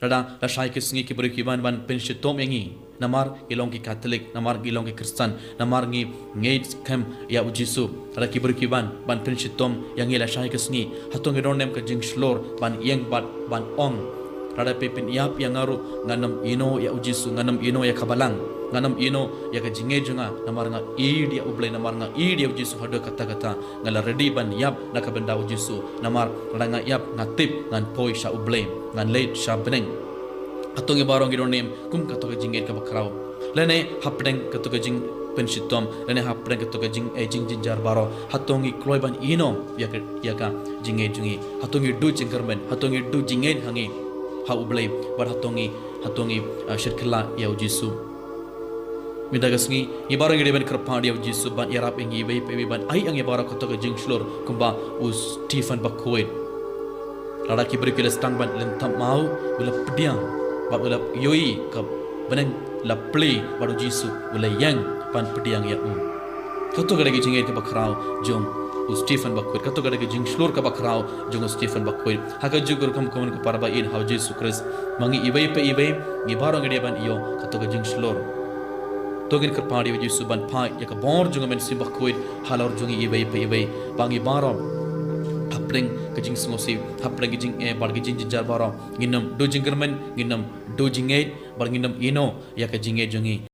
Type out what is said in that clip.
rada la shai ke singi ki beri ki ban pension tom yangi namar ilong ki Katolik namar ilong ki Kristen namar ngi ngei kem ya ujisu rada ki beri ki ban pension tom yangi la shai ke singi hatong ge donem ka jing slor ban yang ban ong rada pepin yap yang ngaru nganam ino ya ujisu nganam ino ya kabalang nganam ino ya ka jinge junga namar nga id ya ublay namar nga id ya ujisu hado kata ngala ready ban yap na ka benda ujisu namar rada nga yap ngatip ngan poi sha ublay ngan late sha beneng atong ibarong gidonem kum katoga jinget ka bakrao lene hapdeng katoga jing penshitom lene hapdeng katoga jing jinjar baro hatongi kloiban ino yaka jinge jungi hatongi du jingkermen hatongi du jinget hangi ha ublay bar hatongi shirkla ya ujisu midagasngi ibarong gideben kerpad ya ujisu ban yarap ingi bei pe ban ai ang ibarong katoga jing shlor kumba us Stephen bakoid rada ki berkilas tang ban lentam mau ula pediang bab ulap yoi ka beneng la play baru jisu ula yang pan pediang ya kato gada gi jingai ka bakrao jong Stephen bakwit kato gada gi jing slur ka bakrao jong Stephen bakwit haka jugur kam komen ka parba in how jisu Christ mangi ibai pe ibai ngi barong gede ban iyo kato ga jing slur togin ka padi jisu ban pai ya ka bor jong men sim bakwit halor jong ibai pe ibai bangi barong hapling kejing sengosi hapling kejing bar kejing jinjar baro nginam do jingkermen nginam do jinget bar nginam ino ya kejing jongi